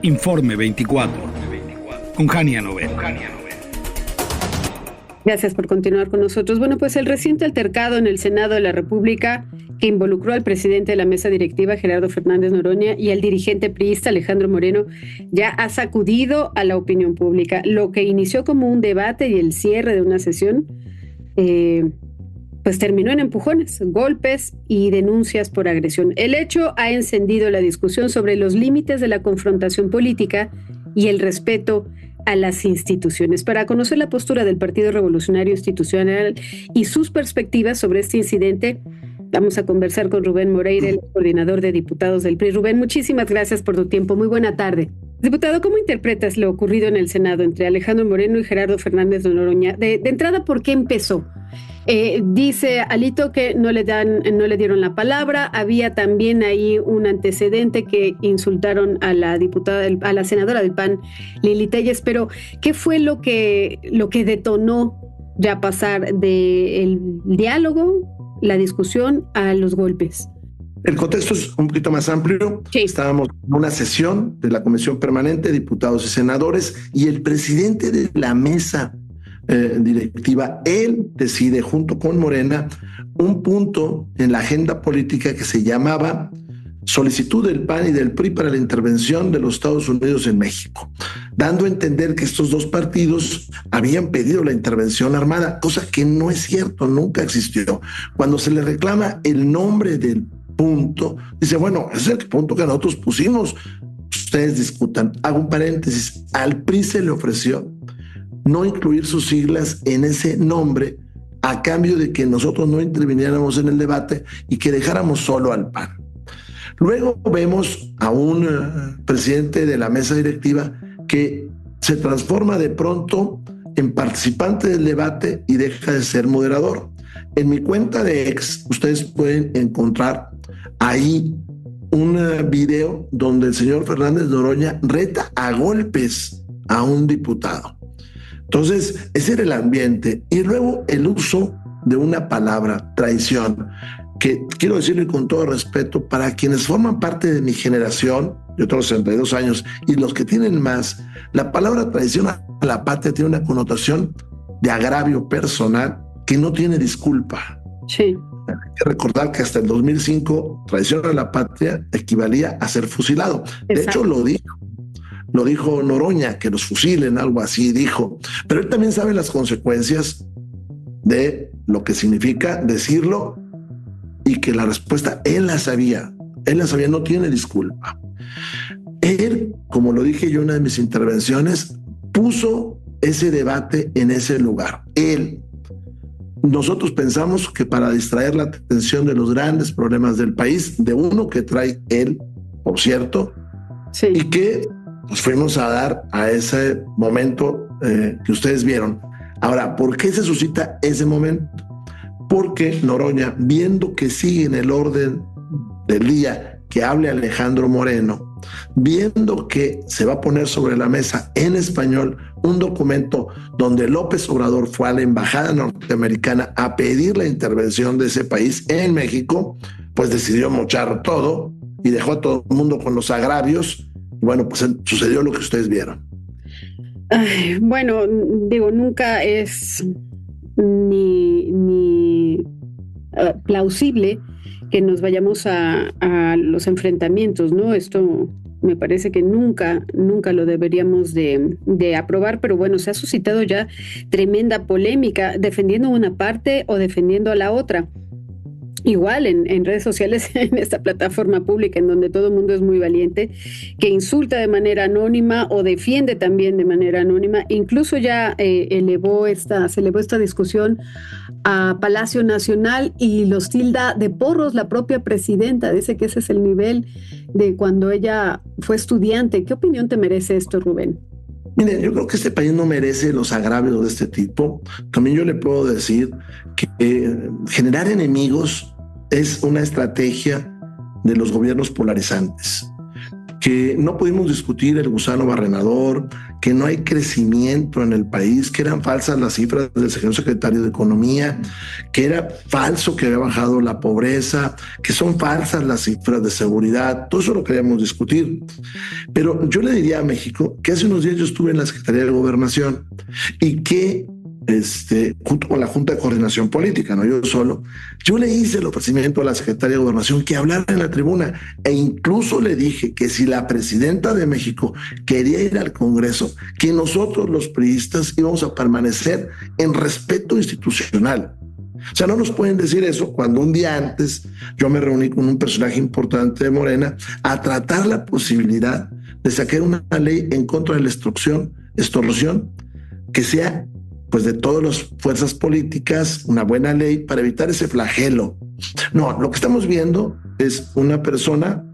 Informe 24, con Jania Novel. Gracias por continuar con nosotros. Bueno, pues el reciente altercado en el Senado de la República que involucró al presidente de la mesa directiva, Gerardo Fernández Noroña, y al dirigente priista, Alejandro Moreno, ya ha sacudido a la opinión pública. Lo que inició como un debate y el cierre de una sesión, pues terminó en empujones, golpes y denuncias por agresión. El hecho ha encendido la discusión sobre los límites de la confrontación política y el respeto a las instituciones. Para conocer la postura del Partido Revolucionario Institucional y sus perspectivas sobre este incidente, vamos a conversar con Rubén Moreira, el coordinador de diputados del PRI. Rubén, muchísimas gracias por tu tiempo. Muy buena tarde. Diputado, ¿cómo interpretas lo ocurrido en el Senado entre Alejandro Moreno y Gerardo Fernández Noroña? De entrada, ¿por qué empezó? Dice Alito que no le dieron la palabra. Había también ahí un antecedente que insultaron a la diputada, a la senadora del PAN, Lili Telles. Pero, ¿qué fue lo que detonó ya pasar del diálogo, la discusión, a los golpes? El contexto es un poquito más amplio. Sí. Estábamos en una sesión de la Comisión Permanente, diputados y senadores, y el presidente de la mesa directiva, él decide junto con Morena un punto en la agenda política que se llamaba solicitud del PAN y del PRI para la intervención de los Estados Unidos en México, dando a entender que estos dos partidos habían pedido la intervención armada, cosa que no es cierto, nunca existió. Cuando se le reclama el nombre del punto, dice, bueno, ese es el punto que nosotros pusimos, ustedes discutan. Hago un paréntesis, al PRI se le ofreció no incluir sus siglas en ese nombre a cambio de que nosotros no interviniéramos en el debate y que dejáramos solo al PAN. Luego vemos a un presidente de la mesa directiva que se transforma de pronto en participante del debate y deja de ser moderador. En mi cuenta de ex, ustedes pueden encontrar ahí un video donde el señor Fernández Noroña reta a golpes a un diputado. Entonces, ese era el ambiente. Y luego el uso de una palabra, traición, que quiero decirle con todo respeto, para quienes forman parte de mi generación, yo tengo 62 años, y los que tienen más, la palabra traición a la patria tiene una connotación de agravio personal que no tiene disculpa. Sí. Hay que recordar que hasta el 2005, traición a la patria equivalía a ser fusilado. De hecho, lo dijo Noroña, que los fusilen, algo así dijo. Pero él también sabe las consecuencias de lo que significa decirlo y que la respuesta él la sabía, no tiene disculpa. Él, como lo dije yo en una de mis intervenciones, puso ese debate en ese lugar. Nosotros pensamos que para distraer la atención de los grandes problemas del país, de uno que trae él, por cierto, sí, y que nos fuimos a dar a ese momento que ustedes vieron. Ahora, ¿por qué se suscita ese momento? Porque Noroña, viendo que sigue en el orden del día que hable Alejandro Moreno, viendo que se va a poner sobre la mesa en español un documento donde López Obrador fue a la embajada norteamericana a pedir la intervención de ese país en México, pues decidió mochar todo y dejó a todo el mundo con los agravios. Bueno, pues sucedió lo que ustedes vieron. Bueno, digo, nunca es ni plausible que nos vayamos a los enfrentamientos, ¿no? Esto me parece que nunca lo deberíamos de aprobar, pero bueno, se ha suscitado ya tremenda polémica defendiendo una parte o defendiendo a la otra. Igual en redes sociales, en esta plataforma pública en donde todo el mundo es muy valiente, que insulta de manera anónima o defiende también de manera anónima. Incluso ya se elevó esta discusión a Palacio Nacional y los tilda de porros la propia presidenta. Dice que ese es el nivel de cuando ella fue estudiante. ¿Qué opinión te merece esto, Rubén? Miren, yo creo que este país no merece los agravios de este tipo. También yo le puedo decir que generar enemigos es una estrategia de los gobiernos polarizantes, que no pudimos discutir el gusano barrenador, que no hay crecimiento en el país, que eran falsas las cifras del señor secretario de Economía, que era falso que había bajado la pobreza, que son falsas las cifras de seguridad. Todo eso lo queríamos discutir. Pero yo le diría a México que hace unos días yo estuve en la Secretaría de Gobernación y que junto con la Junta de Coordinación Política, no yo solo, yo le hice el ofrecimiento a la Secretaría de Gobernación que hablara en la tribuna e incluso le dije que si la presidenta de México quería ir al Congreso, que nosotros los priistas íbamos a permanecer en respeto institucional. O sea, no nos pueden decir eso cuando un día antes yo me reuní con un personaje importante de Morena a tratar la posibilidad de sacar una ley en contra de la extorsión, que sea pues de todas las fuerzas políticas, una buena ley para evitar ese flagelo. No, lo que estamos viendo es una persona,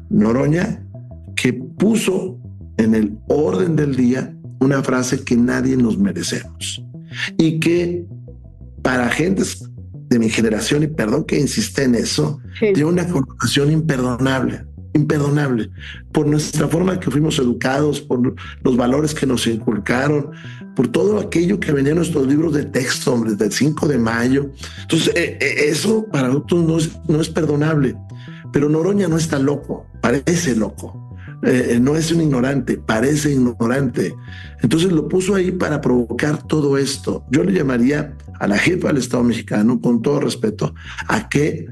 Noroña, que puso en el orden del día una frase que nadie nos merecemos y que para gentes de mi generación, y perdón que insiste en eso, tiene una connotación imperdonable por nuestra forma en que fuimos educados, por los valores que nos inculcaron, por todo aquello que venía en nuestros libros de texto, hombre, del 5 de mayo. Entonces, eso para nosotros no es perdonable. Pero Noroña no está loco, parece loco. No es un ignorante, parece ignorante. Entonces lo puso ahí para provocar todo esto. Yo le llamaría a la jefa del Estado mexicano, con todo respeto, a que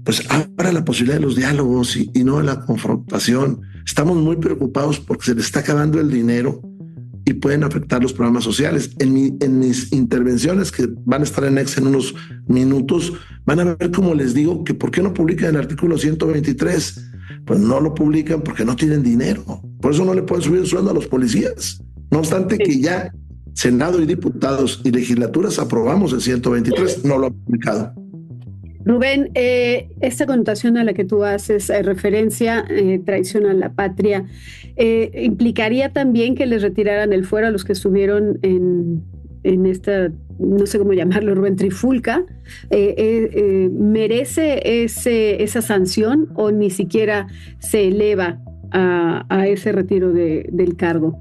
pues abra la posibilidad de los diálogos y no de la confrontación. Estamos muy preocupados porque se le está acabando el dinero y pueden afectar los programas sociales. En mis intervenciones, que van a estar en Ex en unos minutos, van a ver, como les digo, que por qué no publican el artículo 123. Pues no lo publican porque no tienen dinero. Por eso no le pueden subir el sueldo a los policías. No obstante que ya Senado y diputados y legislaturas aprobamos el 123, no lo han publicado. Rubén, esta connotación a la que tú haces referencia, traición a la patria, ¿implicaría también que les retiraran el fuero a los que estuvieron en esta, no sé cómo llamarlo, Rubén, trifulca? ¿Merece esa sanción o ni siquiera se eleva a ese retiro del cargo?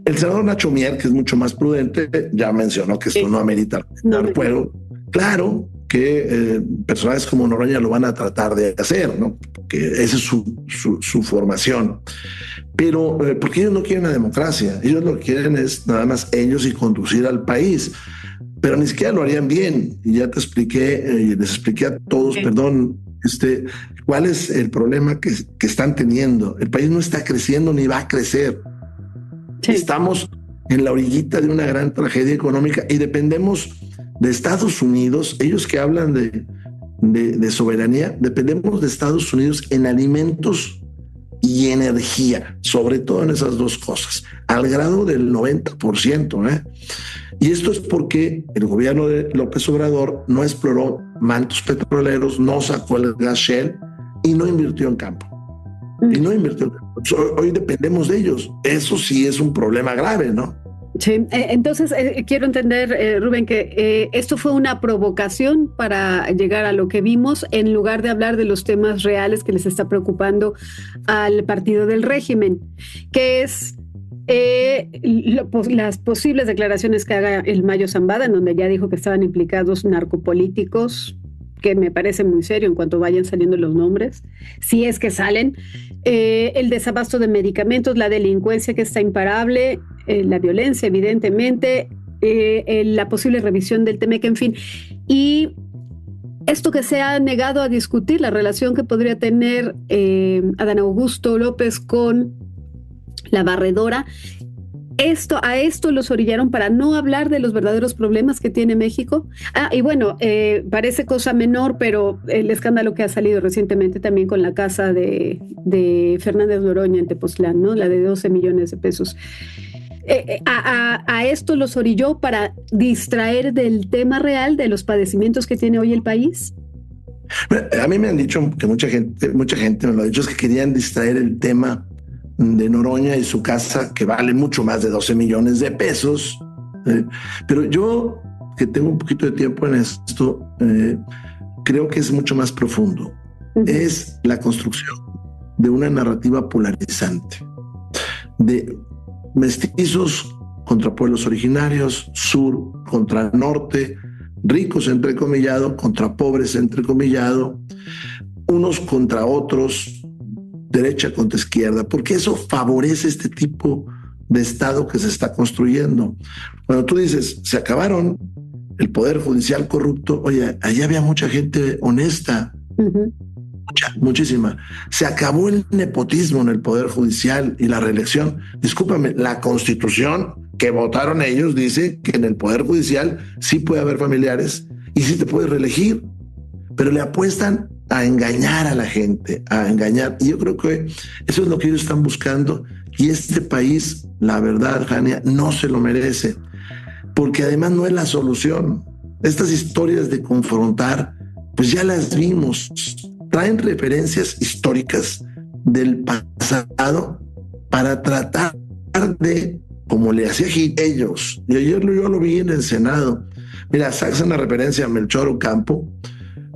El senador Nacho Mier, que es mucho más prudente, ya mencionó que esto no amerita el fuero. Claro que personajes como Noroña lo van a tratar de hacer, ¿no? Porque esa es su formación. Pero porque ellos no quieren la democracia, ellos lo que quieren es nada más ellos y conducir al país, pero ni siquiera lo harían bien. Y ya te expliqué, les expliqué a todos, cuál es el problema que están teniendo. El país no está creciendo ni va a crecer. Sí. Estamos en la orillita de una gran tragedia económica y dependemos de Estados Unidos. Ellos que hablan de soberanía, dependemos de Estados Unidos en alimentos y energía, sobre todo en esas dos cosas, al grado del 90%. Y esto es porque el gobierno de López Obrador no exploró mantos petroleros, no sacó el gas shale y no invirtió en campo. Hoy dependemos de ellos. Eso sí es un problema grave, ¿no? Sí, entonces quiero entender, Rubén, que esto fue una provocación para llegar a lo que vimos, en lugar de hablar de los temas reales que les está preocupando al partido del régimen, que es las posibles declaraciones que haga el Mayo Zambada, en donde ya dijo que estaban implicados narcopolíticos, que me parece muy serio en cuanto vayan saliendo los nombres, si es que salen, el desabasto de medicamentos, la delincuencia que está imparable, la violencia, evidentemente, la posible revisión del TEMEC, en fin. Y esto que se ha negado a discutir, la relación que podría tener Adán Augusto López con la barredora. A esto los orillaron para no hablar de los verdaderos problemas que tiene México. Y bueno, parece cosa menor, pero el escándalo que ha salido recientemente también con la casa de Fernández Noroña en Tepoztlán, ¿no? La de 12 millones de pesos. A esto los orilló para distraer del tema real de los padecimientos que tiene hoy el país. A mí me han dicho que mucha gente me lo ha dicho, es que querían distraer el tema de Noroña y su casa, que vale mucho más de 12 millones de pesos. Pero yo, que tengo un poquito de tiempo en esto, creo que es mucho más profundo. Es la construcción de una narrativa polarizante, de mestizos contra pueblos originarios, sur contra norte, ricos entrecomillado contra pobres entrecomillado, unos contra otros, derecha contra izquierda, porque eso favorece este tipo de Estado que se está construyendo. Cuando tú dices, se acabaron el poder judicial corrupto, oye, allá había mucha gente honesta, muchísima. Se acabó el nepotismo en el poder judicial y la reelección. Discúlpame, la Constitución que votaron ellos dice que en el poder judicial sí puede haber familiares y sí te puedes reelegir, pero le apuestan a engañar a la gente, a engañar. Y yo creo que eso es lo que ellos están buscando. Y este país, la verdad, Jania, no se lo merece, porque además no es la solución. Estas historias de confrontar, pues ya las vimos. Traen referencias históricas del pasado para tratar de, como le hacía ellos, y ayer yo lo vi en el Senado. Mira, saca una referencia a Melchor Ocampo,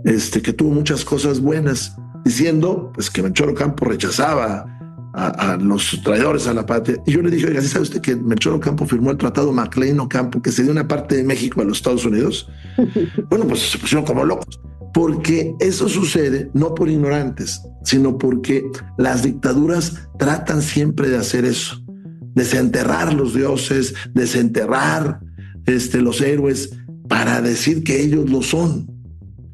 que tuvo muchas cosas buenas, diciendo pues que Melchor Ocampo rechazaba a los traidores a la patria. Y yo le dije, oiga, ¿sí sabe usted que Melchor Ocampo firmó el tratado MacLean-Ocampo que se dio una parte de México a los Estados Unidos? Bueno, pues se pusieron como locos, porque eso sucede no por ignorantes, sino porque las dictaduras tratan siempre de hacer eso, desenterrar los dioses, desenterrar los héroes para decir que ellos lo son.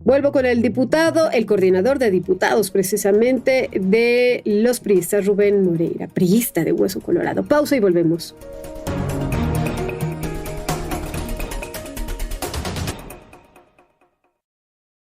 Vuelvo con el diputado, el coordinador de diputados precisamente de los priistas, Rubén Moreira, priista de Hueso Colorado. Pausa y volvemos.